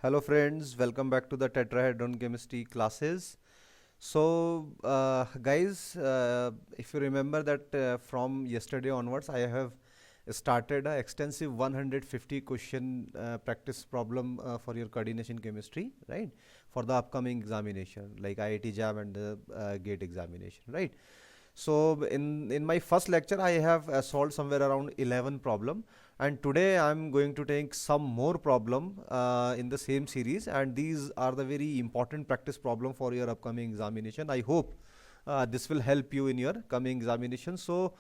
Hello friends, welcome back to the tetrahedron chemistry classes. So guys, if you remember that from yesterday onwards I have started a extensive 150 question practice problem for your coordination chemistry, right? For the upcoming examination like IIT JAM and the GATE examination, right? So in my first lecture, I have solved somewhere around 11 problem, and today I'm going to take some more problem in the same series, and these are the very important practice problem for your upcoming examination. I hope this will help you in your coming examination. So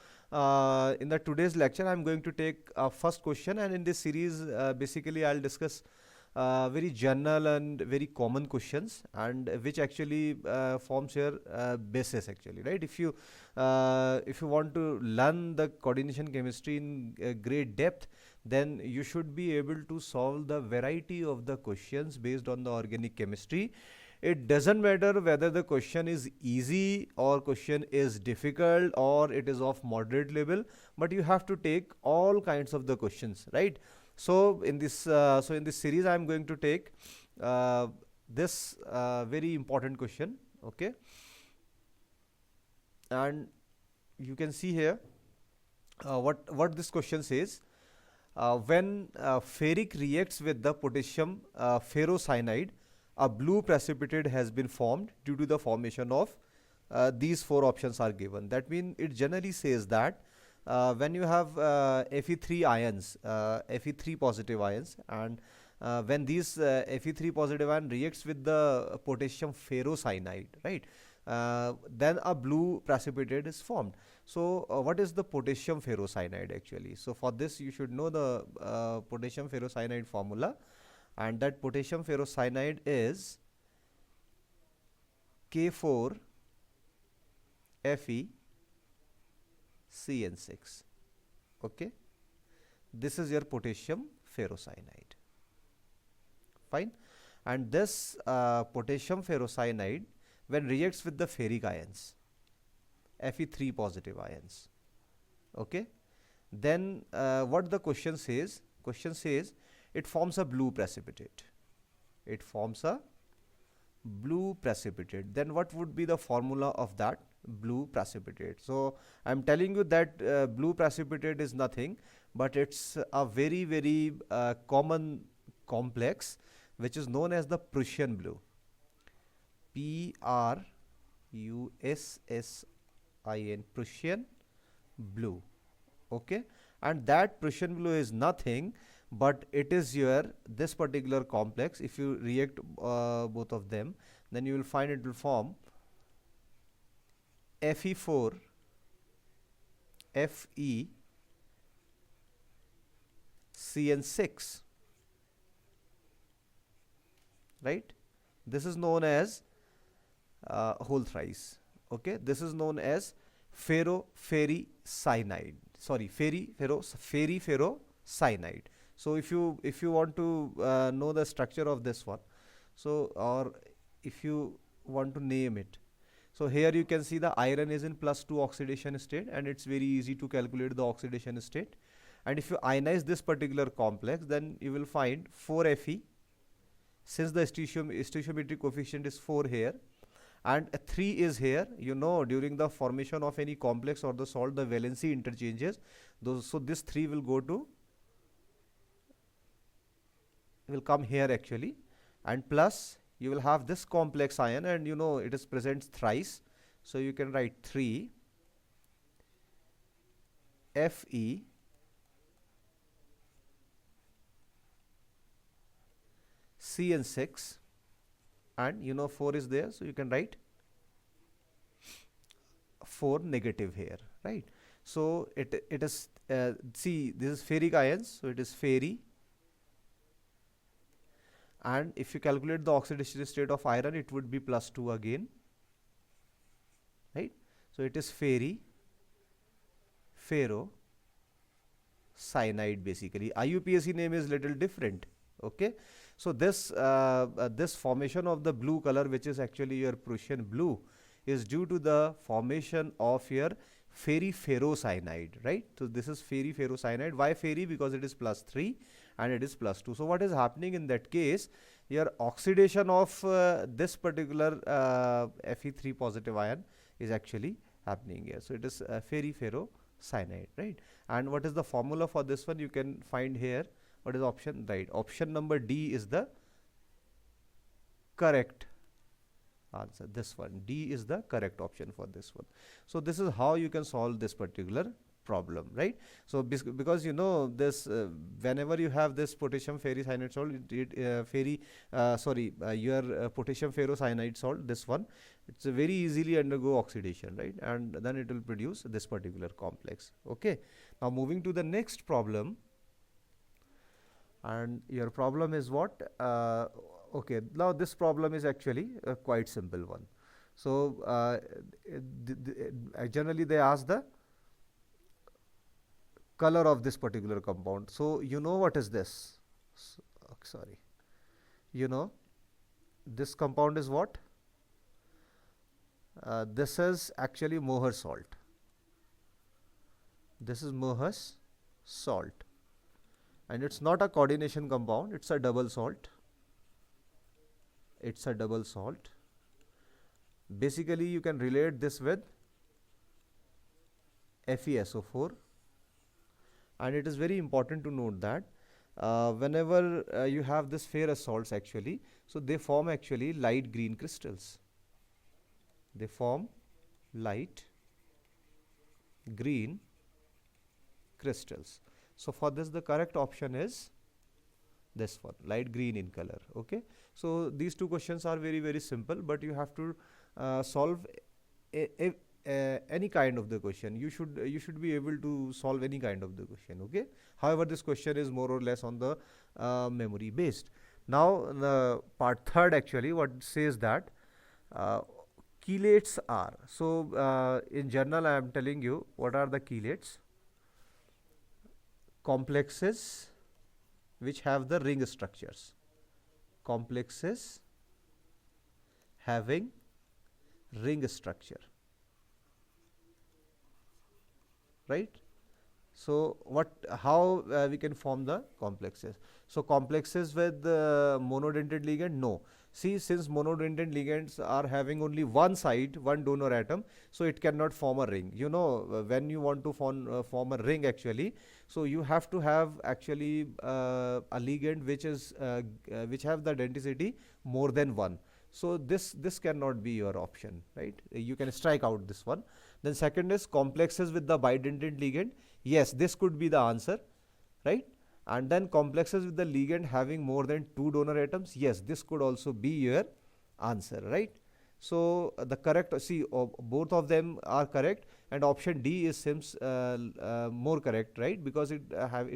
in the today's lecture, I'm going to take first question, and in this series, basically I'll discuss very general and very common questions, and which actually forms your basis actually, right? If you want to learn the coordination chemistry in great depth, then you should be able to solve the variety of the questions based on the organic chemistry. It doesn't matter whether the question is easy or question is difficult or it is of moderate level, but you have to take all kinds of the questions, right? So in this series I'm going to take this very important question, okay? And you can see here what this question says. When ferric reacts with the potassium ferrocyanide, a blue precipitate has been formed due to the formation of these four options are given. That means it generally says that when you have Fe3 ions, Fe3 positive ions, and when these Fe3 positive ion reacts with the potassium ferrocyanide, right? Then a blue precipitate is formed. So what is the potassium ferrocyanide actually? So for this you should know the potassium ferrocyanide formula, and that potassium ferrocyanide is K4 Fe CN6. Okay, this is your potassium ferrocyanide. Fine. And this potassium ferrocyanide, when reacts with the ferric ions, Fe3 positive ions, okay, then what the question says? Question says it forms a blue precipitate. It forms a blue precipitate. Then what would be the formula of that blue precipitate? So I'm telling you that blue precipitate is nothing but it's a very common complex which is known as the Prussian blue. Prussien, Prussian blue, okay? And that Prussian blue is nothing but it is your this particular complex. If you react both of them, then you will find it will form Fe4 Fe CN6, right? This is known as whole thrice, okay? This is known as ferrocyanide, sorry, ferrocyanide. So if you want to know the structure of this one, so or if you want to name it, so here you can see the iron is in +2 oxidation state, and it's very easy to calculate the oxidation state. And if you ionize this particular complex, then you will find 4Fe, since the stoichiometric coefficient is 4 here and 3 is here. You know, during the formation of any complex or the salt, the valency interchanges those, so this 3 will go to will come here actually, and plus you will have this complex ion, and you know it is present thrice, so you can write 3 Fe CN6, and you know 4 is there, so you can write 4 negative here, right? So it is see, this is ferric ions, so it is ferri, and if you calculate the oxidation state of iron, it would be +2 again, right? So it is ferrocyanide basically. IUPAC name is little different, okay? So this this formation of the blue color, which is actually your Prussian blue, is due to the formation of your ferrocyanide, right? So this is ferrocyanide. Why ferri? Because it is +3, and it is +2. So what is happening in that case? Your oxidation of this particular Fe3 positive ion is actually happening here. So it is ferrocyanide, right? And what is the formula for this one? You can find here. What is option? Right. Option number D is the correct answer. This one, D is the correct option for this one. So this is how you can solve this particular problem, right? So because you know this, whenever you have this potassium ferricyanide salt, your potassium ferrocyanide salt, this one, it's a very easily undergo oxidation, right? And then it will produce this particular complex. Okay. Now moving to the next problem, and your problem is what? Okay, now this problem is actually a quite simple one. So generally they ask the color of this particular compound. So you know what is this? Sorry, you know this compound is what? This is actually Mohr salt. This is Mohr's salt, and it's not a coordination compound, it's a double salt. It's a double salt. Basically you can relate this with FeSO4, and it is very important to note that whenever you have this ferrous salts actually, so they form actually light green crystals. They form light green crystals. So for this the correct option is this one, light green in color. Okay, so these two questions are very simple, but you have to solve any kind of the question. You should be able to solve any kind of the question. Okay, however this question is more or less on the memory based. Now the part third actually what says that chelates are, so in general I am telling you what are the chelates. Complexes which have the ring structures. Complexes having ring structure, right? So how we can form the complexes? So complexes with monodentate ligand? No. See, since monodentate ligands are having only one side, one donor atom, so it cannot form a ring. You know, when you want to form a ring actually, so you have to have actually a ligand which have the denticity more than one. So this cannot be your option, right? You can strike out this one. Then second is complexes with the bidentate ligand. Yes, this could be the answer, right? And then complexes with the ligand having more than 2 donor atoms. Yes, this could also be your answer, right? So the correct, see, both of them are correct, and option D seems more correct, right? Because it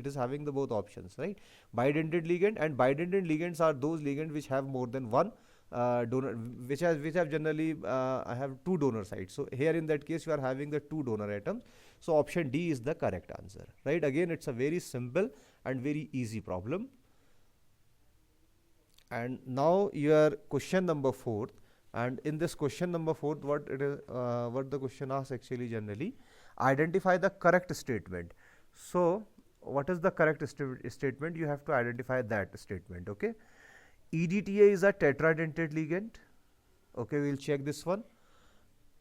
is having the both options, right? Bidentate ligand, and bidentate ligands are those ligands which have more than one donor, which have generally have 2 donor sites. So here in that case you are having the 2 donor atoms. So option D is the correct answer, right? Again, it's a very simple and very easy problem. And now your question number 4, and in this question number 4, what the question asks actually generally, identify the correct statement. So what is the correct statement? You have to identify that statement. Okay, EDTA is a tetradentate ligand. Okay, we'll check this one.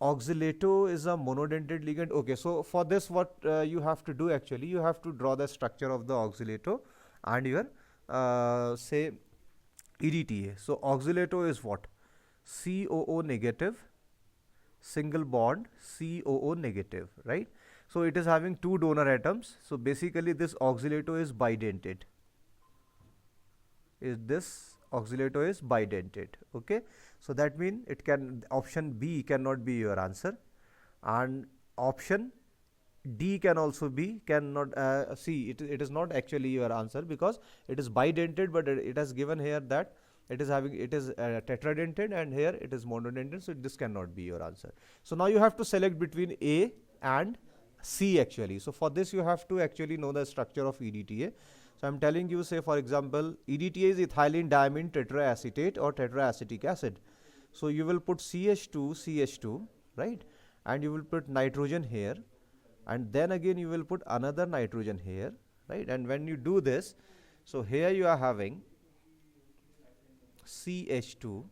Oxalato is a monodentate ligand. Okay, so for this what you have to do actually, you have to draw the structure of the oxalato and your say EDTA. So oxalato is what? COO negative, single bond, COO negative, right? So it is having 2 donor atoms. So basically this oxalato is bidentate. This oxalato is bidentate. Okay, so that means it can, option B cannot be your answer, and option D can also be, cannot see, it is not actually your answer because it is bidentate, but it has given here that it is having, it is tetradentate, and here it is monodentate, so this cannot be your answer. So now you have to select between A and C actually. So for this you have to actually know the structure of EDTA. So I'm telling you, say for example, EDTA is ethylene diamine tetraacetate or tetraacetic acid. So you will put CH2, right? And you will put nitrogen here, and then again you will put another nitrogen here, right? And when you do this, So here you are having CH2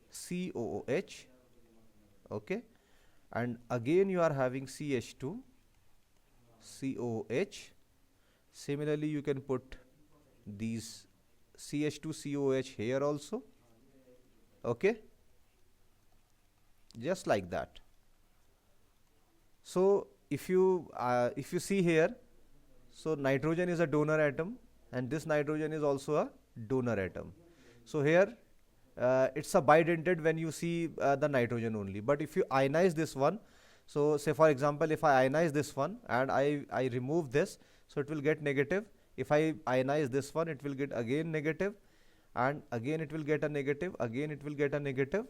COOH, okay, and again you are having CH2 COOH. Similarly, you can put these CH2 COOH here also, okay, just like that. So if you see here, so nitrogen is a donor atom and this nitrogen is also a donor atom. So here it's a bidentate when you see the nitrogen only. But if you ionize this one, so say for example, if I ionize this one and I remove this, so it will get negative. If I ionize this one, it will get again negative, and again it will get a negative, again it will get a negative.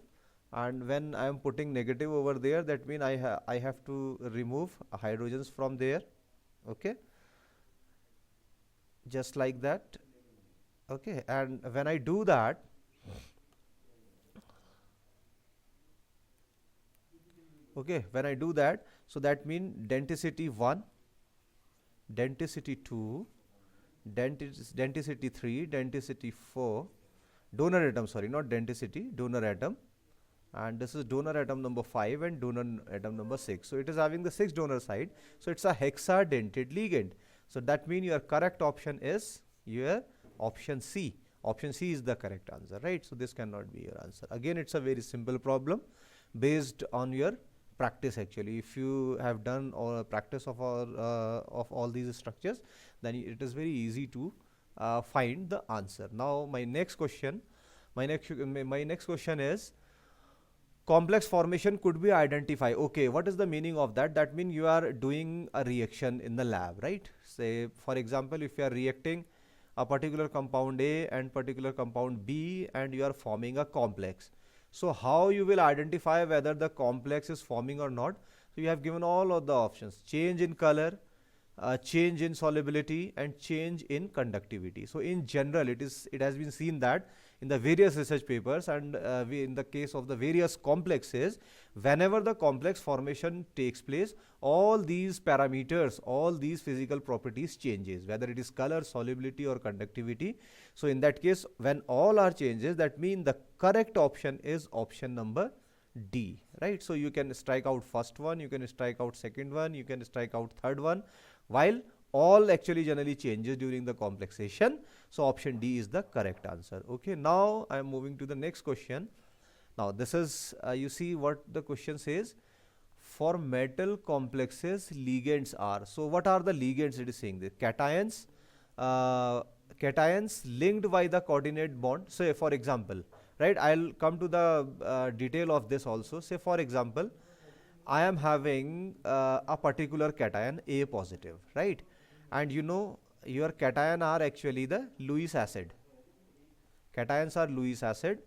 And when I am putting negative over there, that means I have to remove hydrogens from there, okay, just like that, okay. And when I do that, okay, when I do that, so that means denticity 1, denticity 2, denticity 3, denticity 4, donor atom, sorry, not denticity, donor atom, and this is donor atom number 5 and donor atom number 6. So it is having the 6 donor side, so it's a hexadentate ligand. So that means your correct option is your option C. Option C is the correct answer, right? So this cannot be your answer. Again, it's a very simple problem based on your practice. Actually, if you have done or practice of all these structures, then it is very easy to find the answer. Now my next question is, complex formation could be identified. Okay, what is the meaning of that? That means you are doing a reaction in the lab, right? Say for example, if you are reacting a particular compound A and particular compound B and you are forming a complex. So how you will identify whether the complex is forming or not? So you have given all of the options: change in color, change in solubility, and change in conductivity. So in general, it has been seen that in the various research papers and in the case of the various complexes, whenever the complex formation takes place, all these parameters, all these physical properties changes, whether it is color, solubility or conductivity. So in that case, when all are changes, that means the correct option is option number D, right? So you can strike out first one, you can strike out second one, you can strike out third one, while all actually generally changes during the complexation. So option D is the correct answer. Okay, now I am moving to the next question. Now this is you see what the question says: for metal complexes, ligands are. So what are the ligands? It is saying the cations, cations linked by the coordinate bond. Say for example, right, I'll come to the detail of this also. Say for example, I am having a particular cation A positive, right? And you know your cation are actually the Lewis acid. Cations are Lewis acid,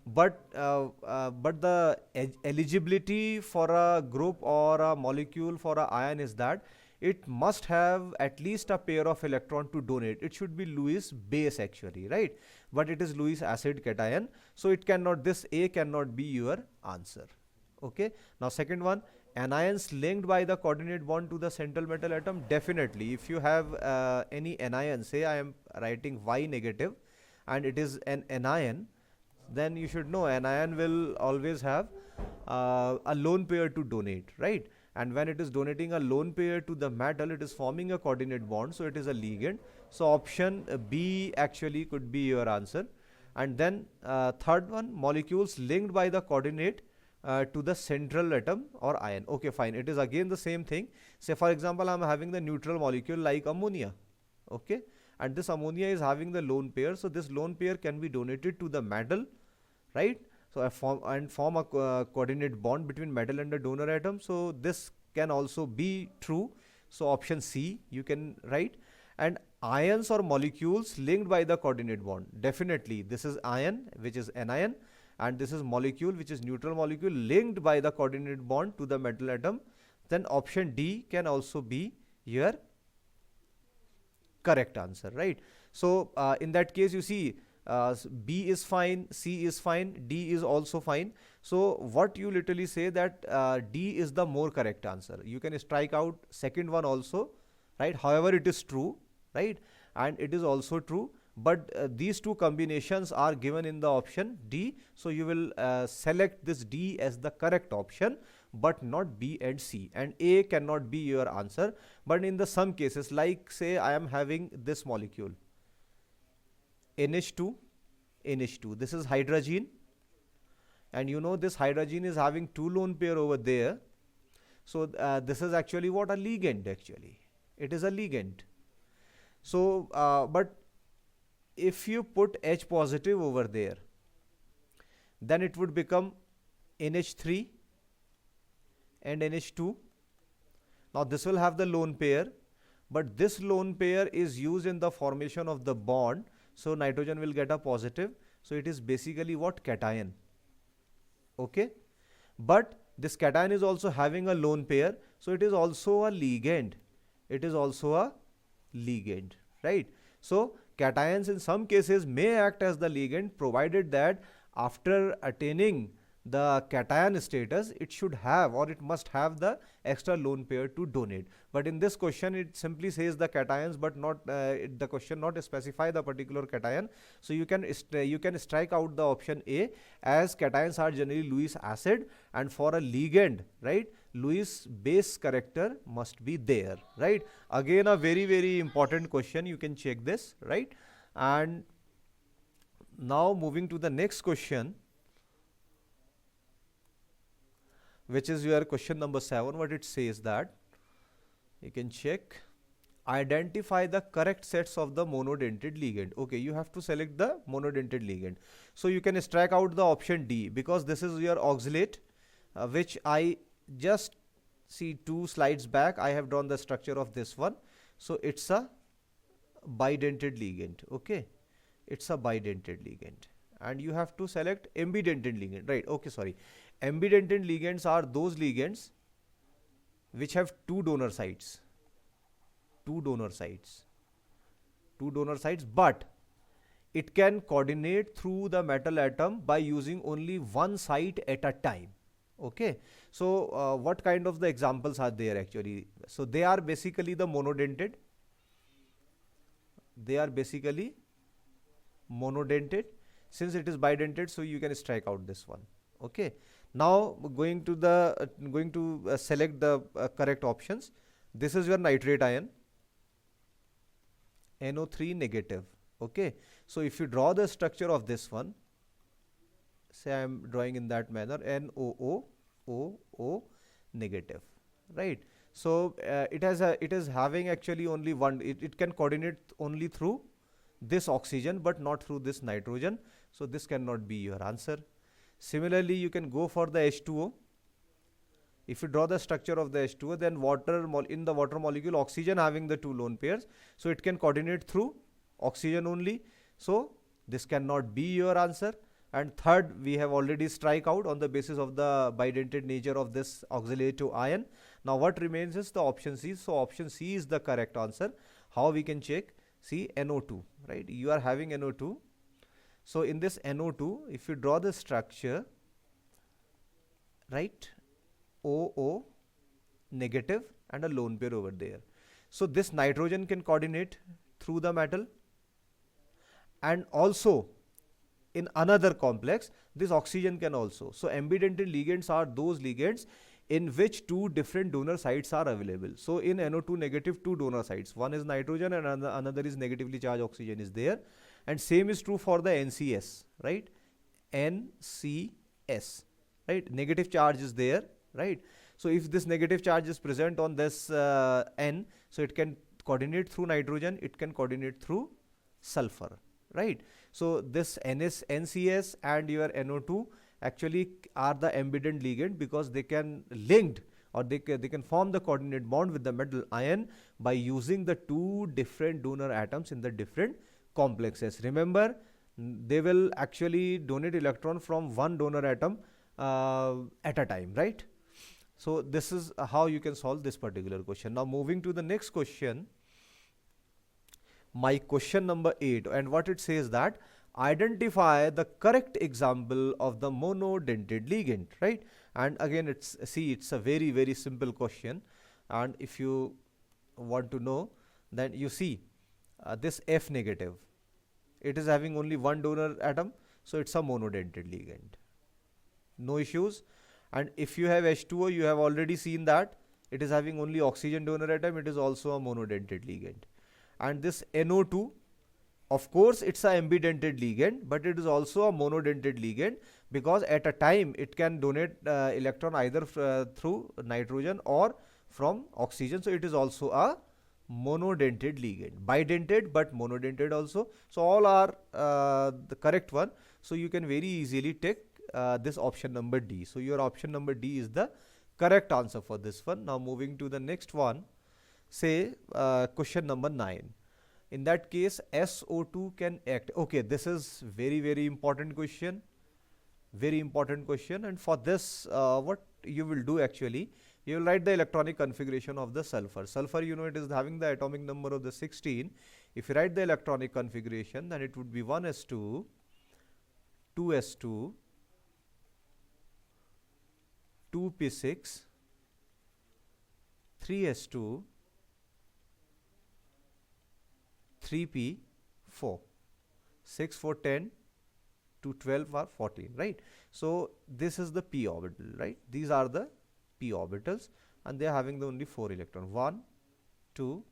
but the eligibility for a group or a molecule for a ion is that it must have at least a pair of electron to donate. It should be Lewis base actually, right? But it is Lewis acid cation, so it cannot, this A cannot be your answer. Okay, now second one, anions linked by the coordinate bond to the central metal atom. Definitely, if you have any anion, say I am writing Y negative and it is an anion, then you should know anion will always have a lone pair to donate, right? And when it is donating a lone pair to the metal, it is forming a coordinate bond, so it is a ligand. So option B actually could be your answer. And then third one, molecules linked by the coordinate to the central atom or ion. Okay, fine, it is again the same thing. Say for example, I am having the neutral molecule like ammonia, okay, and this ammonia is having the lone pair, so this lone pair can be donated to the metal, right? So I form a coordinate bond between metal and the donor atom. So this can also be true. So option C you can write. And ions or molecules linked by the coordinate bond. Definitely this is ion, which is anion, and this is molecule, which is neutral molecule linked by the coordinate bond to the metal atom. Then option D can also be your correct answer, right? So in that case, you see B is fine, C is fine, D is also fine. So what you literally say that D is the more correct answer. You can strike out second one also, right? However, it is true, right? and it is also true, but these two combinations are given in the option D, so you will select this D as the correct option, but not B and C, and A cannot be your answer. But in the some cases, like say I am having this molecule NH2, NH2, this is hydrogen, and you know this hydrogen is having two lone pair over there. So this is actually what, a ligand, actually it is a ligand. So but if you put H positive over there, then it would become NH3 and NH2. Now this will have the lone pair, but this lone pair is used in the formation of the bond, so nitrogen will get a positive, so it is basically what, cation. Okay, but this cation is also having a lone pair, so it is also a ligand, it is also a ligand, right? So cations in some cases may act as the ligand, provided that after attaining the cation status, it should have, or it must have, the extra lone pair to donate. But in this question it simply says the cations, but not the question not specify the particular cation. So you can strike out the option A, as cations are generally Lewis acid, and for a ligand, right, Lewis base character must be there, right? Again, a very, very important question, you can check this, right? And now moving to the next question, which is your question number 7. What it says that, you can check, identify the correct sets of the monodentate ligand. Okay, you have to select the monodentate ligand. So you can strike out the option D, because this is your oxalate, which I just see 2 slides back I have drawn the structure of this one. So it's a bidentate ligand. Okay, it's a bidentate ligand, and you have to select ambidentate ligand, right? Okay, sorry, ambidentate ligands are those ligands which have two donor sites, but it can coordinate through the metal atom by using only one site at a time. Okay, so what kind of the examples are there actually? So they are basically the monodentate, since it is bidentate, so you can strike out this one. Okay, now going to select the correct options. This is your nitrate ion, NO3 negative. Okay, so if you draw the structure of this one, say I am drawing in that manner, NOO negative, right? So it is having actually only one, it can coordinate only through this oxygen, but not through this nitrogen, so this cannot be your answer. Similarly, you can go for the H2O. If you draw the structure of the H2O, then in the water molecule, oxygen having the two lone pairs, so it can coordinate through oxygen only, so this cannot be your answer. And third, we have already strike out on the basis of the bidentate nature of this oxalative ion. Now what remains is the option C. So option C is the correct answer. How we can check? See, NO2, right? You are having NO2. So in this NO2, if you draw the structure, right, OO negative and a lone pair over there. So this nitrogen can coordinate through the metal, and also in another complex this oxygen can also. So ambidentate ligands are those ligands in which two different donor sites are available. So in NO2 negative, two donor sites, one is nitrogen and another is negatively charged oxygen is there, and same is true for the NCS, right? NCS, right? Negative charge is there, right? So if this negative charge is present on this N, so it can coordinate through nitrogen, it can coordinate through sulfur, right? So this NCS and your NO2 actually are the ambident ligand, because they can linked, or they can form the coordinate bond with the metal ion by using the two different donor atoms in the different complexes. Remember, they will actually donate electron from one donor atom at a time, right? So this is how you can solve this particular question. Now moving to the next question, my question number 8, and what it says that identify the correct example of the monodentate ligand, right? And again, it's a very, very simple question, and if you want to know, then you see this F negative, it is having only one donor atom, so it's a monodentate ligand. No issues. And if you have H2O, you have already seen that it is having only oxygen donor atom, it is also a monodentate ligand. And this NO2, of course it's a ambidentate ligand, but it is also a monodentate ligand, because at a time it can donate electron either through nitrogen or from oxygen, so it is also a monodentate ligand. Bidentate but monodentate also, so all are the correct one. So you can very easily take this option number D. So your option number D is the correct answer for this one. Now moving to the next one, say question number 9. In that case, SO2 can act. Okay, this is very important question. Very important question. And for this, what you will do actually, you will write the electronic configuration of the sulfur. Sulfur, you know, it is having the atomic number of the 16. If you write the electronic configuration, then it would be 1s2, 2s2, 2p6, 3s2, 3p4, 6, 4, 10 to 12 or 14, right? So this is the p orbital, right? These are the p orbitals, and they are having the only 4 electrons. 1, 2,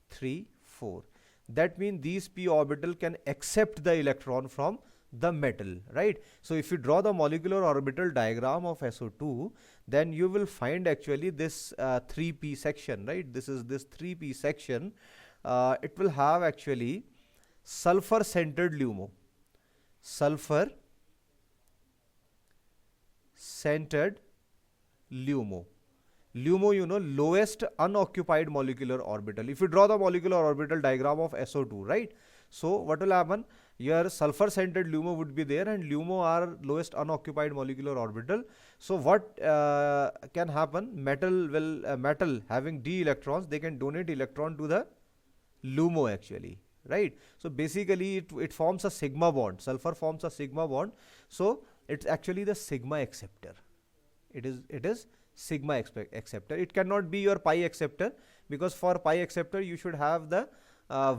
3, 4. That means these p orbital can accept the electron from the metal, right? So if you draw the molecular orbital diagram of SO2, then you will find actually this 3p section, right? This is this 3p section. It will have actually sulfur centered LUMO. Sulfur centered LUMO. LUMO, you know, lowest unoccupied molecular orbital. If you draw the molecular orbital diagram of SO2, right? So what will happen? Your sulfur centered LUMO would be there, and LUMO are lowest unoccupied molecular orbital. So what can happen? Metal having d electrons, they can donate electron to the LUMO actually, right? So basically it forms a sigma bond. Sulfur forms a sigma bond. So it's actually the sigma acceptor. It is sigma acceptor. It cannot be your pi acceptor, because for pi acceptor you should have the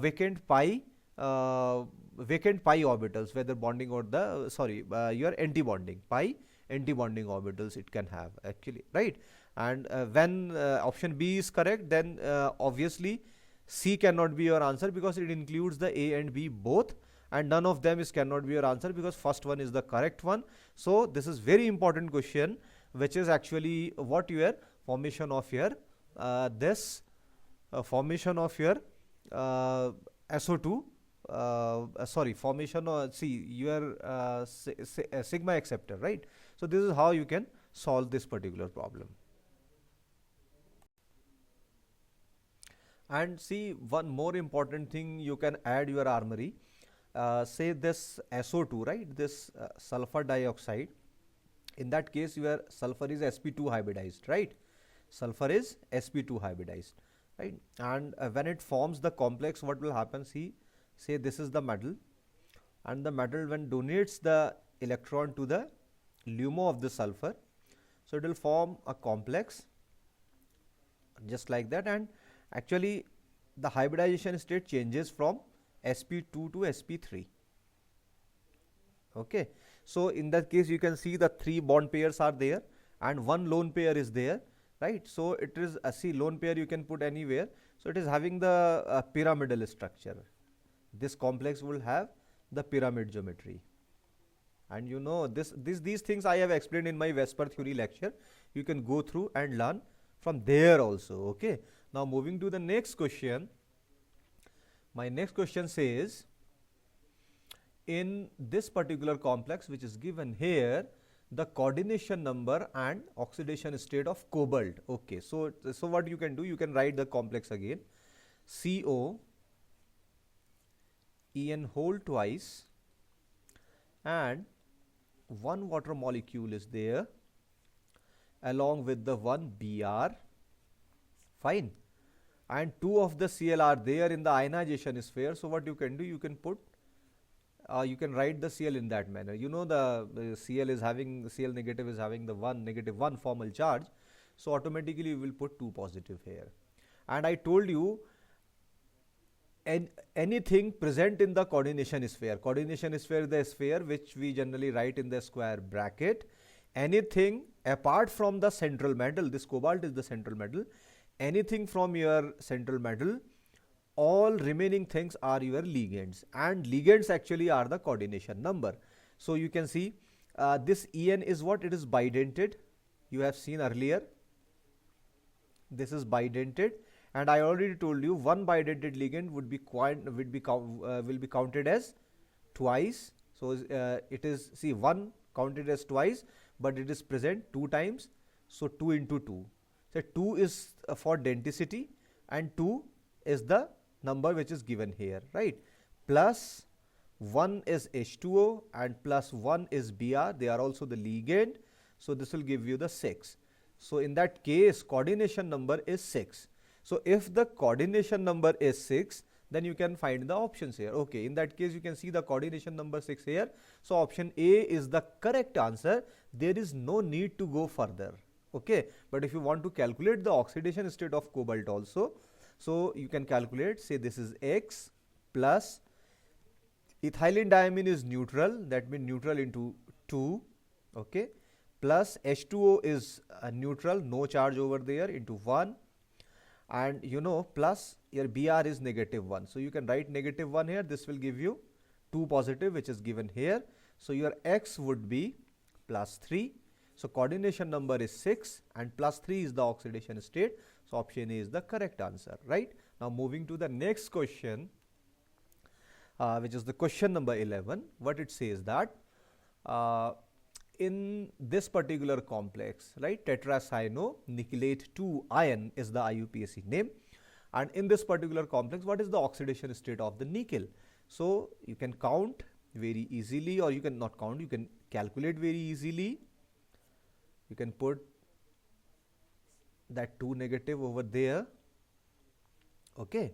vacant pi orbitals, whether bonding or the your anti-bonding, pi anti-bonding orbitals it can have actually, right? And when option B is correct, then obviously C cannot be your answer, because it includes the A and B both, and none of them cannot be your answer, because first one is the correct one. So this is very important question, which is actually what your formation of your formation of your SO2 formation of your sigma acceptor, right? So this is how you can solve this particular problem. And see, one more important thing, you can add your armory. Say this SO2, right? This sulfur dioxide. In that case, your sulfur is sp2 hybridized, right? Sulfur is sp2 hybridized, right? And when it forms the complex, what will happen? See, say this is the metal, and the metal when donates the electron to the LUMO of the sulfur, so it will form a complex just like that, and actually the hybridization state changes from sp2 to sp3. Okay, so in that case you can see the 3 bond pairs are there and 1 lone pair is there, right? So it is see, lone pair you can put anywhere, so it is having the pyramidal structure. This complex will have the pyramid geometry, and you know these things I have explained in my Vesper theory lecture. You can go through and learn from there also. Okay, now moving to the next question. My next question says, in this particular complex which is given here, the coordination number and oxidation state of cobalt. Okay, so what you can do, you can write the complex again. CO En whole twice, and 1 water molecule is there along with the 1 Br, fine, and 2 of the Cl are there in the ionization sphere. So what you can do, you can put you can write the Cl in that manner. You know the Cl is having, Cl negative is having the -1 formal charge, so automatically you will put 2 positive here. And I told you anything present in the coordination sphere. Coordination sphere is the sphere which we generally write in the square bracket. Anything apart from the central metal, this cobalt is the central metal, anything from your central metal, all remaining things are your ligands, and ligands actually are the coordination number. So you can see this En is what? It is bidentate. You have seen earlier. This is bidentate, and I already told you one bidentate ligand will be counted as twice. So it is, see, one counted as twice, but it is present two times. So 2 into 2. So 2 is for density, and 2 is the number which is given here, right? Plus 1 is H2O and plus 1 is Br. They are also the ligand. So this will give you the 6. So in that case, coordination number is 6. So if the coordination number is 6, then you can find the options here. Okay, in that case, you can see the coordination number 6 here. So option A is the correct answer. There is no need to go further. Okay, but if you want to calculate the oxidation state of cobalt also, so you can calculate, say this is X plus ethylene diamine is neutral, that means neutral into 2, okay, plus H2O is neutral, no charge over there, into 1, and you know, plus your Br is -1. So you can write -1 here. This will give you 2 positive, which is given here. So your X would be +3. So coordination number is 6 and +3 is the oxidation state. So option A is the correct answer, right? Now moving to the next question, which is the question number 11. What it says that in this particular complex, right, tetracyanonickelate 2 ion is the IUPAC name, and in this particular complex, what is the oxidation state of the nickel? So you can count very easily, or you can not count, you can calculate very easily. You can put that 2 negative over there, okay,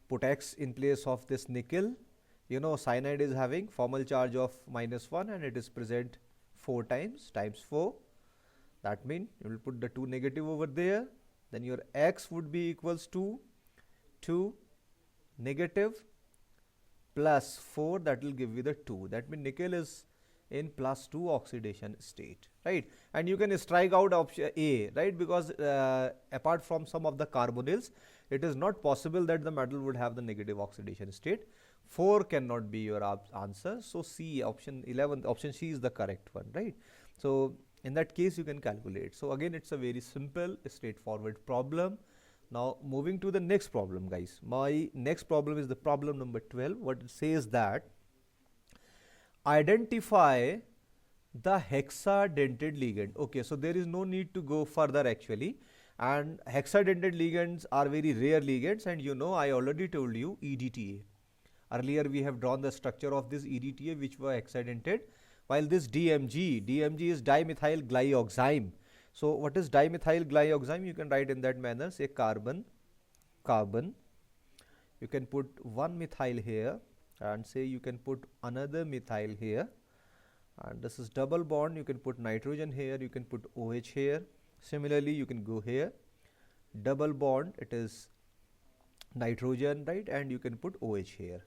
put X in place of this nickel. You know, cyanide is having formal charge of -1 and it is present 4 times, times 4. That means you will put the 2 negative over there, then your X would be equals to 2 negative plus 4, that will give you the 2. That means nickel is in +2 oxidation state, right? And you can strike out option A, right? Because apart from some of the carbonyls, it is not possible that the metal would have the negative oxidation state. 4 cannot be your answer. So C, option 11, option C is the correct one, right? So in that case, you can calculate. So again, it's a very simple, straightforward problem. Now moving to the next problem, guys. My next problem is the problem number 12. What it says that identify the hexadentate ligand. Okay, so there is no need to go further actually, and hexadentate ligands are very rare ligands, and you know, I already told you EDTA. Earlier we have drawn the structure of this EDTA which were hexadentate, while this DMG is dimethyl glyoxime. So what is dimethyl glyoxime? You can write in that manner, say carbon, you can put one methyl here, and say you can put another methyl here, and this is double bond. You can put nitrogen here, you can put OH here. Similarly, you can go here, double bond, it is nitrogen, right, and you can put OH here.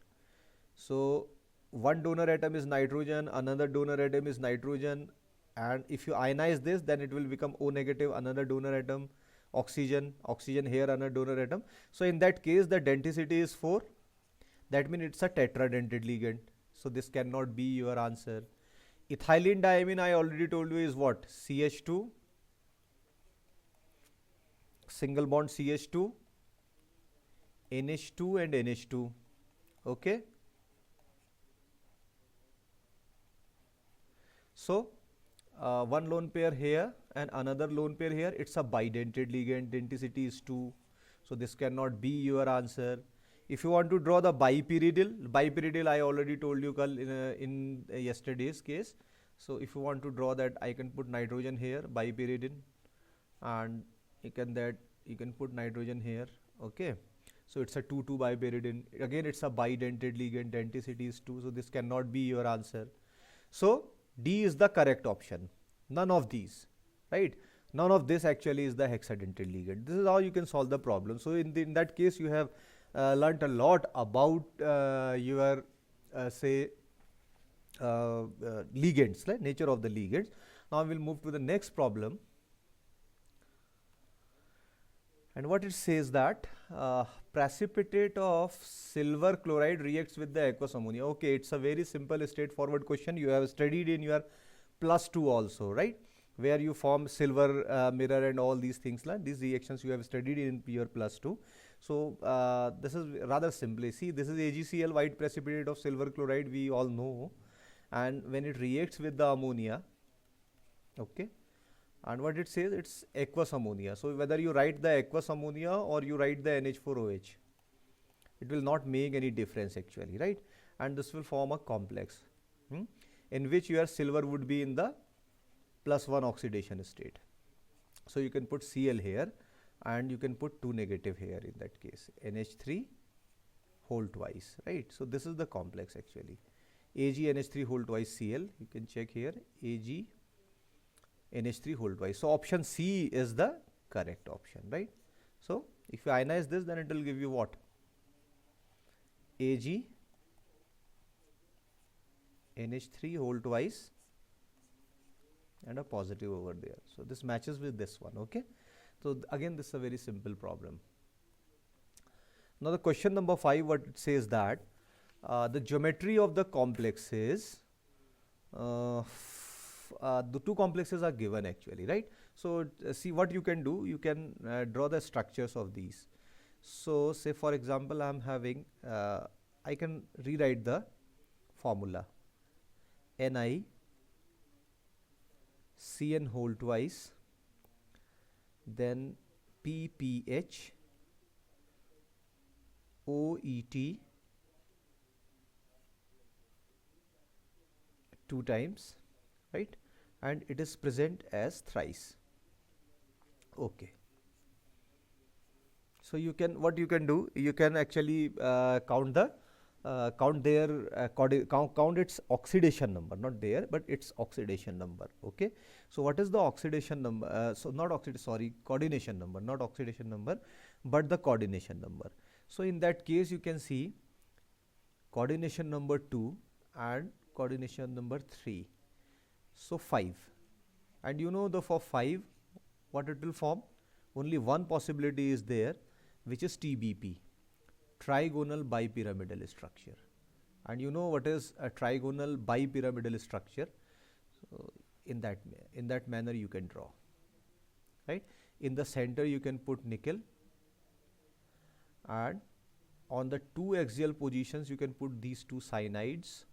So one donor atom is nitrogen, another donor atom is nitrogen, and if you ionize this, then it will become O negative, another donor atom, oxygen here, another donor atom. So in that case, the denticity is 4. That means it's a tetradentate ligand. So this cannot be your answer. Ethylene diamine, I already told you, is what? CH2, single bond CH2, NH2 and NH2. Okay. So one lone pair here and another lone pair here. It's a bidentate ligand. Denticity is 2. So this cannot be your answer. If you want to draw the bipyridal, I already told you in yesterday's case. So if you want to draw that, I can put nitrogen here, bipyridine, and you can put nitrogen here. Okay. So it's a 2,2 bipyridine. Again, it's a bidentate ligand. Denticity is 2. So this cannot be your answer. So D is the correct option. None of these, right? None of this actually is the hexadentate ligand. This is how you can solve the problem. So in that case, you have learnt a lot about your say ligands, right? Nature of the ligands. Now we'll move to the next problem. And what it says that precipitate of silver chloride reacts with the aqueous ammonia. Okay, it's a very simple, straightforward question. You have studied in your +2 also, right? Where you form silver mirror and all these things. Like these reactions you have studied in your +2. So this is rather simply. See, this is AgCl, white precipitate of silver chloride. We all know, and when it reacts with the ammonia, okay. And what it says, it's aqueous ammonia. So whether you write the aqueous ammonia or you write the NH4OH, it will not make any difference actually, right? And this will form a complex in which your silver would be in the +1 oxidation state. So you can put Cl here and you can put 2 negative here in that case, NH3 whole twice, right? So this is the complex actually. AgNH3 whole twice Cl, you can check here, Ag NH3 whole twice. So option C is the correct option, right? So if you ionize this, then it will give you what? Ag NH3 whole twice and a positive over there. So this matches with this one, okay? So again, this is a very simple problem. Now the question number 5, what it says that the geometry of the complex is the two complexes are given actually, right? So see what you can do, you can draw the structures of these. So say for example, I am having I can rewrite the formula NiCN whole twice, then PPH OET 2 times, right? And it is present as thrice. Okay. So you can, what you can do, you can actually count the count its oxidation number, not there, but its oxidation number. Okay. So what is the oxidation number? So not oxidation, sorry, coordination number, not oxidation number, but the coordination number. So in that case, you can see coordination number 2 and coordination number 3. So 5, and you know the for 5 what it will form, only one possibility is there, which is TBP, trigonal bipyramidal structure. And you know what is a trigonal bipyramidal structure. So in that manner you can draw, right? In the center you can put nickel, and on the 2 axial positions you can put these 2 cyanides,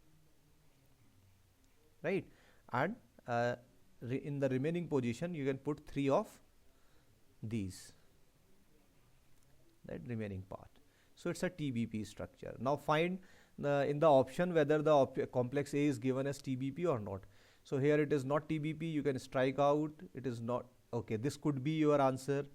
right? And in the remaining position you can put 3 of these, that remaining part. So it's a TBP structure. Now find in the option whether the complex A is given as TBP or not. So here it is not TBP, you can strike out, it is not. Okay, this could be your answer,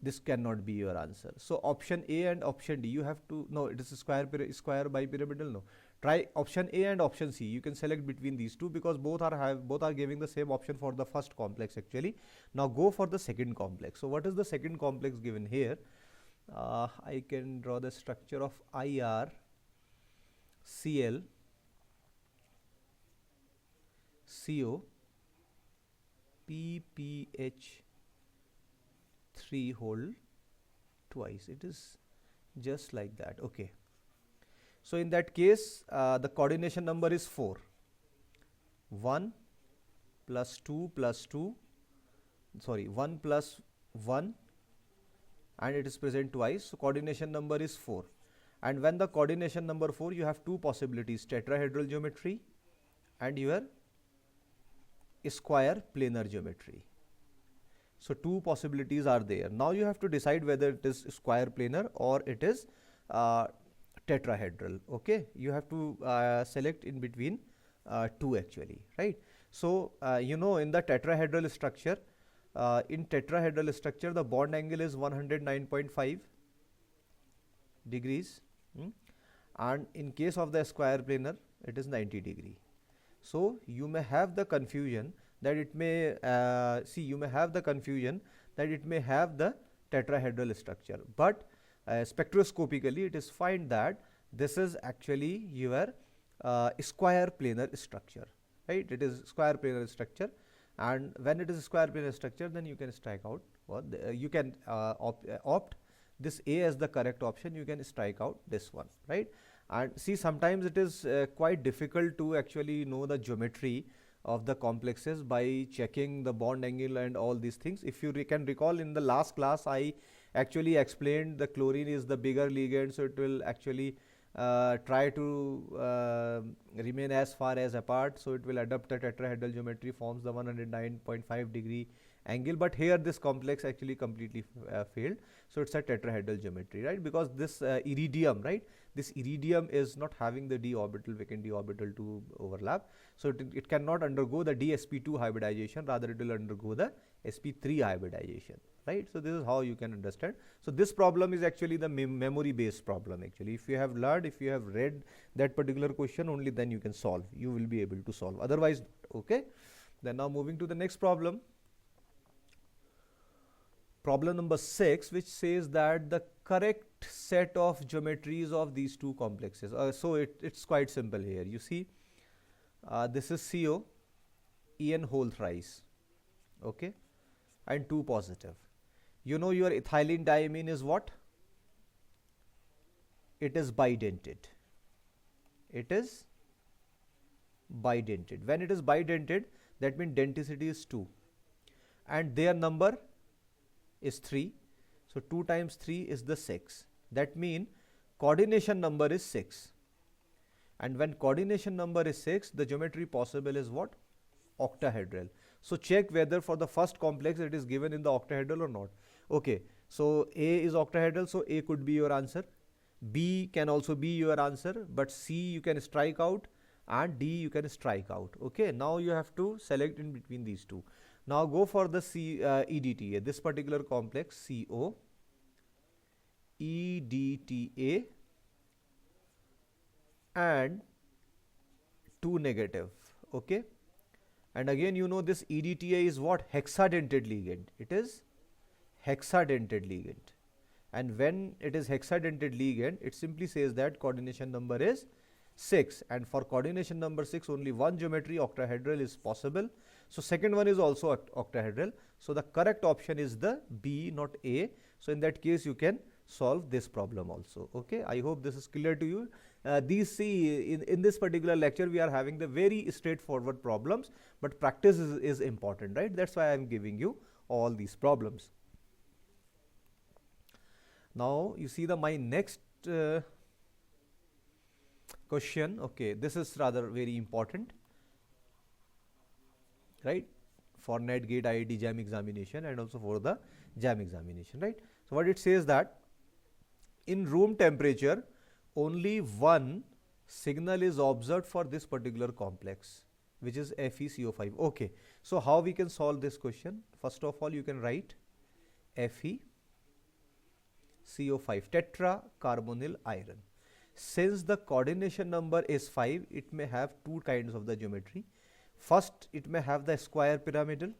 this cannot be your answer. So option A and option D, you have to, no, it is a square bipyramidal, no. Try option A and option C. You can select between these two because both are giving the same option for the first complex actually. Now go for the second complex. So what is the second complex given here? I can draw the structure of IR Cl CO PPH 3 whole twice. It is just like that. Okay. So in that case, the coordination number is 4. 1 plus 2 plus 2, sorry, 1 plus 1, and it is present twice. So coordination number is 4. And when the coordination number 4, you have 2 possibilities, tetrahedral geometry and your square planar geometry. So 2 possibilities are there. Now you have to decide whether it is square planar or it is tetrahedral. Okay, you have to select in between 2 actually, right? So you know, in the tetrahedral structure, the bond angle is 109.5 degrees, and in case of the square planar it is 90 degree. So you may have the confusion that it may you may have the confusion that it may have the tetrahedral structure, but spectroscopically it is find that this is actually your square planar structure, right? It is square planar structure, and when it is a square planar structure, then you can strike out, or you can opt this A as the correct option. You can strike out this one, right? And see, sometimes it is quite difficult to actually know the geometry of the complexes by checking the bond angle and all these things. If you can recall, in the last class I actually explained the chlorine is the bigger ligand, so it will actually try to remain as far as apart, so it will adopt the tetrahedral geometry, forms the 109.5 degree angle. But here this complex actually completely failed, so it's a tetrahedral geometry, right? Because this iridium, right, this iridium is not having the d orbital, vacant d orbital to overlap, so it cannot undergo the dsp2 hybridization, rather it will undergo the sp3 hybridization, right? So this is how you can understand. So this problem is actually the memory based problem. Actually, if you have learned, if you have read that particular question, only then you can solve, you will be able to solve, otherwise, okay? Then now moving to the next problem. Problem number 6, which says that the correct set of geometries of these two complexes. So it's quite simple here. You see, this is CO, En whole thrice, okay, and 2 positive. You know your ethylene diamine is what? It is bidentate. It is bidentate. When it is bidentate, that means denticity is 2, and their number is 3. So 2 times 3 is the 6. That means coordination number is 6. And when coordination number is 6, the geometry possible is what? Octahedral. So check whether for the first complex it is given in the octahedral or not. Okay, so A is octahedral, so A could be your answer. B can also be your answer, but C you can strike out, and D you can strike out. Okay, now you have to select in between these two. Now go for the EDTA, this particular complex CO, EDTA, and 2 negative, okay? And again, you know this EDTA is what? Hexadentate ligand. It is hexadentate ligand. And when it is hexadentate ligand, it simply says that coordination number is 6. And for coordination number 6, only one geometry, octahedral, is possible. So second one is also octahedral. So the correct option is the B, not A. So in that case, you can solve this problem also. Okay, I hope this is clear to you. In this particular lecture, we are having the very straightforward problems, but practice is important, right? That's why I am giving you all these problems. Now you see my next question. Okay, this is rather very important, right, for NET GATE IIT JAM examination and also for the JAM examination, right? So what it says that in room temperature, only one signal is observed for this particular complex, which is FeCO5. Okay, so how we can solve this question? First of all, you can write FeCO5, tetracarbonyl iron. Since the coordination number is 5, it may have 2 kinds of the geometry. First, it may have the square pyramidal,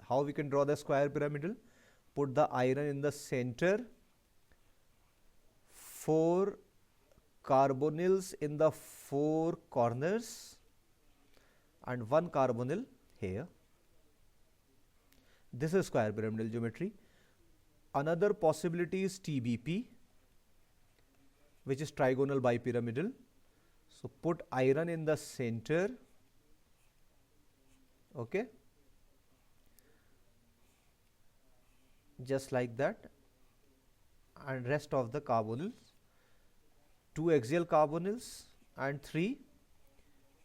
How we can draw the square pyramidal? Put the iron in the center, 4 carbonyls in the 4 corners, and 1 carbonyl here. This is square pyramidal geometry. Another possibility is TBP, which is trigonal bipyramidal. So put iron in the center, okay, just like that, and rest of the carbonyls, 2 axial carbonyls and 3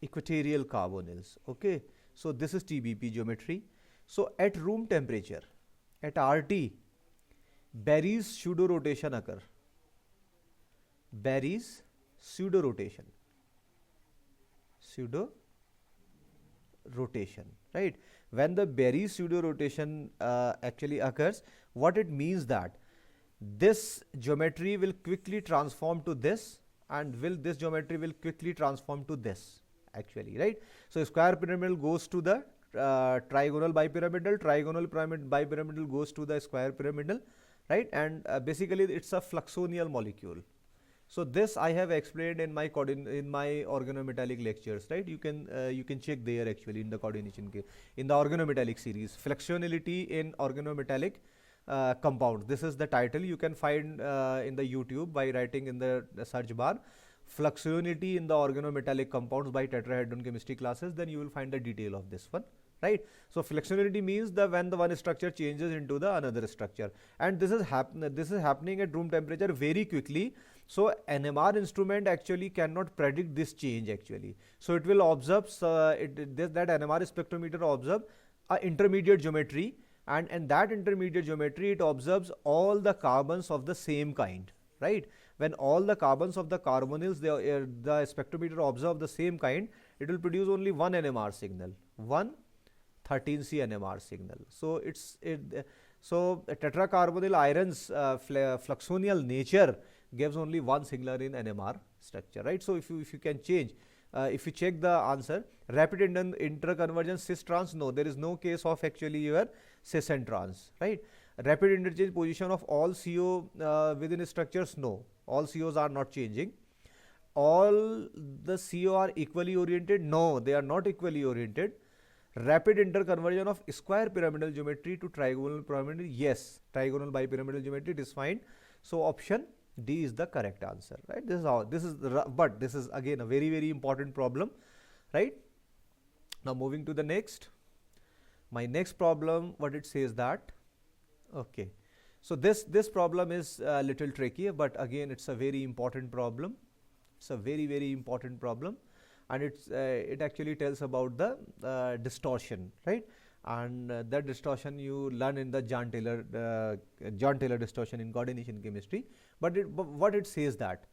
equatorial carbonyls. Okay, so this is TBP geometry. So at room temperature, at RT, Barry's pseudo rotation occur. Barry's pseudo rotation, right? When the Barry's pseudo rotation actually occurs, what it means that this geometry will quickly transform to this, and this geometry will quickly transform to this, actually, right? So square pyramidal goes to the trigonal bipyramidal, bipyramidal goes to the square pyramidal, right? And basically it's a fluxonial molecule. So this I have explained in my organometallic lectures, right? You can check there actually in the coordination in the organometallic series, fluxionality in organometallic compounds. This is the title. You can find in the YouTube by writing in the search bar fluxionality in the organometallic compounds by tetrahedron chemistry classes. Then you will find the detail of this one, right? So fluxionality means when the one structure changes into the another structure, and this is happening at room temperature very quickly. So NMR instrument actually cannot predict this change actually. So it will observe that NMR spectrometer observe a intermediate geometry, and in that intermediate geometry it observes all the carbons of the same kind, right? When all the carbons of the carbonyls, the spectrometer observe the same kind, it will produce only one NMR signal, one 13C NMR signal. So tetracarbonyl iron's fluxonial nature gives only one signal in NMR structure, right? So if you can change, if you check the answer, rapid interconversion cis trans, no, there is no case of actually your cis and trans, right? Rapid interchange position of all CO within structures, no, all COs are not changing. All the CO are equally oriented, no, they are not equally oriented. Rapid interconversion of square pyramidal geometry to trigonal pyramidal, yes, trigonal bipyramidal geometry, it is fine. So option D is the correct answer, right? But this is again a very, very important problem, right? Now moving to the next. My next problem, what it says that, okay, so this problem is a little tricky, but again it's a very important problem. It's a very, very important problem, and it actually tells about the distortion, right? And that distortion you learn in the John Taylor distortion in coordination chemistry. But what it says that,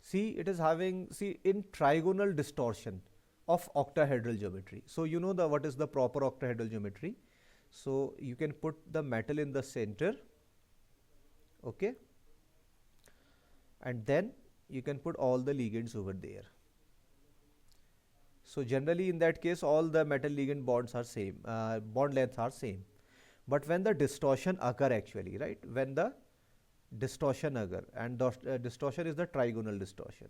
see, it is having, see, in trigonal distortion of octahedral geometry. So you know what is the proper octahedral geometry. So you can put the metal in the center, okay, and then you can put all the ligands over there. So generally in that case all the metal ligand bonds are same, bond lengths are same. But when the distortion occur actually, right, when the distortion occur, and the distortion is the trigonal distortion.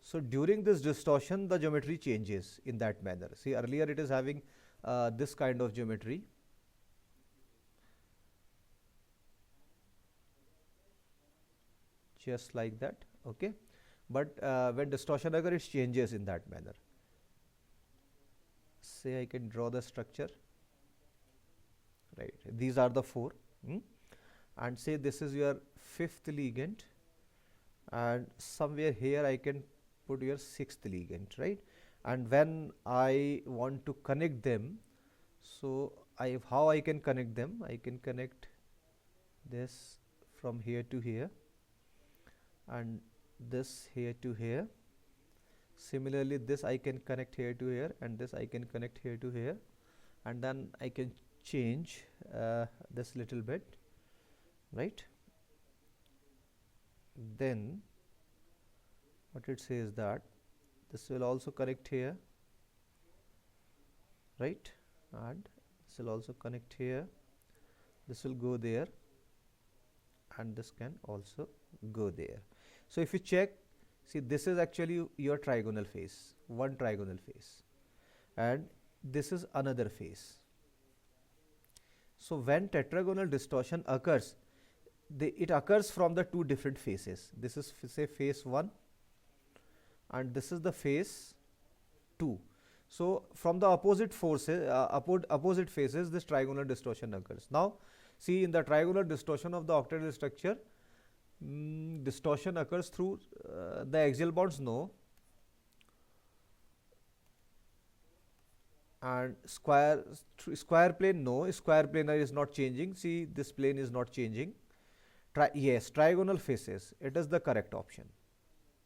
So during this distortion the geometry changes in that manner. See, earlier it is having this kind of geometry, just like that, okay. But when distortion occurs, it changes in that manner. Say I can draw the structure, right? These are the four, and say this is your fifth ligand, and somewhere here I can put your sixth ligand, right? And when I want to connect them, so how I can connect them? I can connect this from here to here, and this here to here. Similarly, this I can connect here to here, and this I can connect here to here, and then I can change this little bit, right? Then what it says that this will also connect here, right, and this will also connect here, this will go there, and this can also go there. So if you check, see, this is actually your trigonal face, one trigonal face, and this is another face. So when tetragonal distortion occurs, it occurs from the two different faces. This is say face 1, and this is the face 2. So from the opposite forces, opposite faces, this trigonal distortion occurs. Now see, in the trigonal distortion of the octahedral structure, distortion occurs through the axial bonds, no, and square plane, no, square planar is not changing. See, this plane is not changing. Yes, trigonal faces, it is the correct option,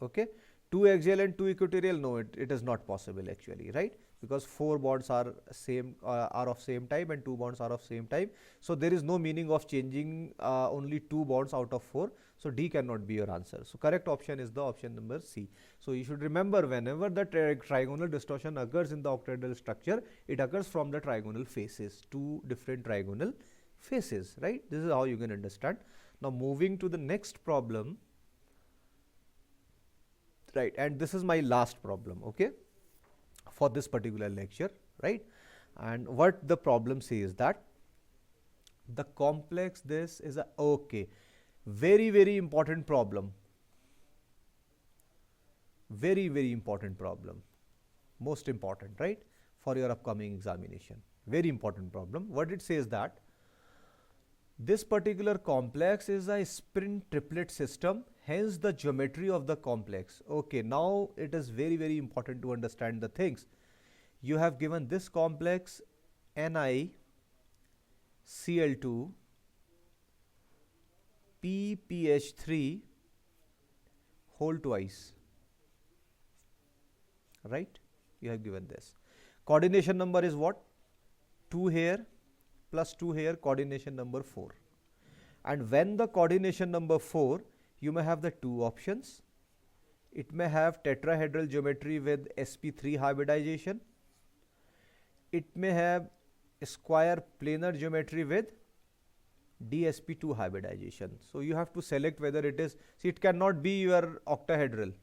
okay. Two axial and two equatorial, no, it is not possible actually, right? because 4 bonds are of same type and 2 bonds are of same type. So there is no meaning of changing only 2 bonds out of 4. So D cannot be your answer. So correct option is the option number C. So you should remember, whenever the trigonal distortion occurs in the octahedral structure, it occurs from the trigonal faces, 2 different trigonal faces, right? This is how you can understand. Now moving to the next problem, right, and this is my last problem, okay, for this particular lecture, right? And what the problem says that the complex, this is a, okay, very important problem, very important problem, most important, right, for your upcoming examination. Very important problem. What it says that this particular complex is a spin triplet system, hence the geometry of the complex. Okay, now it is very important to understand the things. You have given this complex NiCl2 PPH3 whole twice, right? You have given this. Coordination number is what? 2 here plus 2 here, coordination number 4. And when the coordination number 4, you may have the 2 options. It may have tetrahedral geometry with sp3 hybridization. It may have square planar geometry with dsp2 hybridization. So you have to select whether it is, see, it cannot be your octahedral.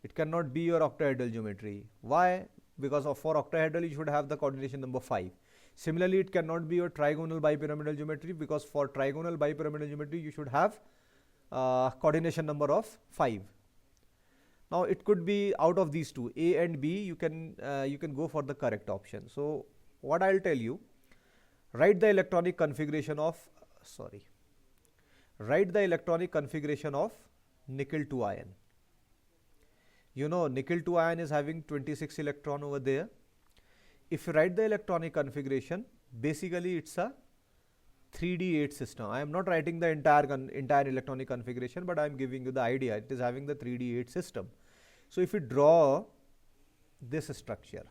It cannot be your octahedral geometry. Why? Because for octahedral you should have the coordination number 5. Similarly, it cannot be your trigonal bipyramidal geometry, because for trigonal bipyramidal geometry you should have coordination number of 5. Now it could be out of these two, A and B. You can go for the correct option. So what I'll tell you, write the electronic configuration of nickel 2 ion. You know, nickel 2 ion is having 26 electron over there. If you write the electronic configuration, basically it's a 3D8 system. I am not writing the entire electronic configuration, but I am giving you the idea. It is having the 3D8 system. So if you draw this structure,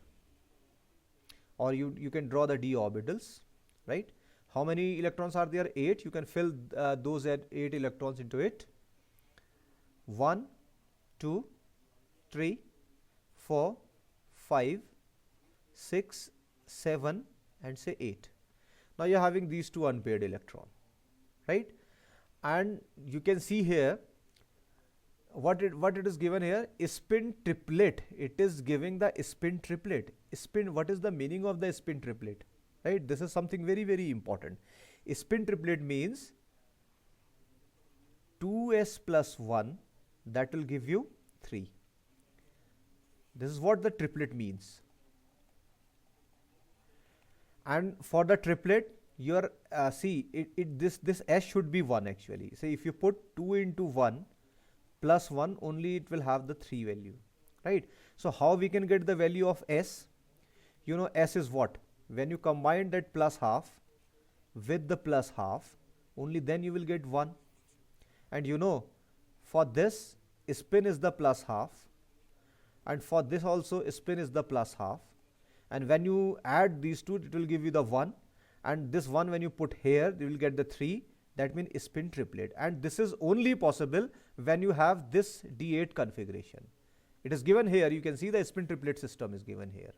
or you can draw the d orbitals, right? How many electrons are there? 8. You can fill those 8 electrons into it. 1, 2, 3, 4, 5, 6, 7, and say 8. Now you are having these 2 unpaired electron, right? And you can see here what it is given here, spin triplet. It is giving the spin triplet. Spin, what is the meaning of the spin triplet, right? This is something very important. Spin triplet means 2s plus 1, that will give you 3. This is what the triplet means. And for the triplet, your this s should be 1 actually. So if you put 2 into 1 plus 1, only it will have the 3 value, right? So how we can get the value of s? You know, s is what? When you combine that plus half with the plus half, only then you will get 1. And you know, for this, spin is the plus half, and for this also spin is the plus half. And when you add these two, it will give you the 1, and this 1 when you put here, you will get the 3. That means spin triplet. And this is only possible when you have this D8 configuration. It is given here. You can see the spin triplet system is given here,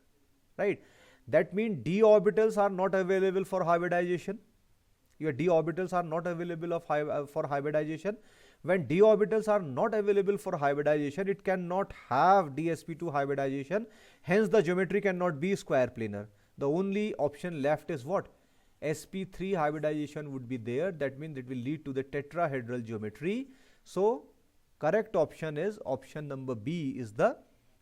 right? That means d orbitals are not available for hybridization. Your d orbitals are not available for hybridization. When d orbitals are not available for hybridization, it cannot have dsp2 hybridization. Hence the geometry cannot be square planar. The only option left is what? sp3 hybridization would be there. That means it will lead to the tetrahedral geometry. So correct option is option number B, is the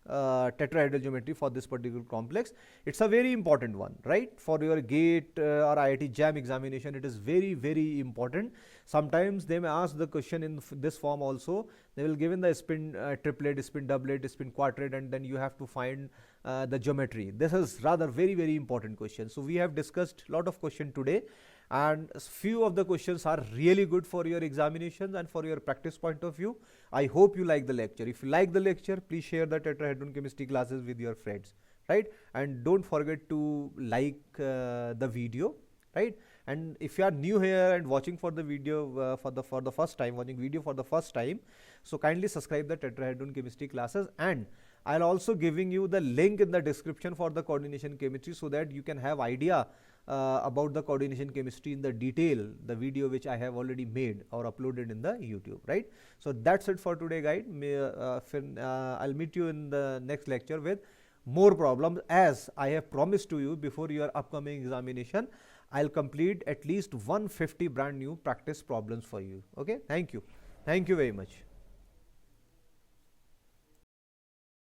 tetrahedral geometry for this particular complex. It's a very important one, right? For your GATE or IIT JAM examination, it is very important. Sometimes they may ask the question in this form also. They will give in the spin triplet, spin doublet, spin quadruplet, and then you have to find the geometry. This is rather very important question. So we have discussed a lot of question today, and few of the questions are really good for your examinations and for your practice point of view. I hope you like the lecture. If you like the lecture, please share the tetrahedron chemistry classes with your friends. right? And don't forget to like the video, right? And if you are new here and watching for the video for the first time, watching video for the first time, so kindly subscribe the tetrahedron chemistry classes, and I'll also giving you the link in the description for the coordination chemistry, so that you can have idea about the coordination chemistry in the detail, the video which I have already made or uploaded in the YouTube, right? So that's it for today, guys. I'll meet you in the next lecture with more problems, as I have promised to you before your upcoming examination. I'll complete at least 150 brand new practice problems for you. Okay, thank you very much.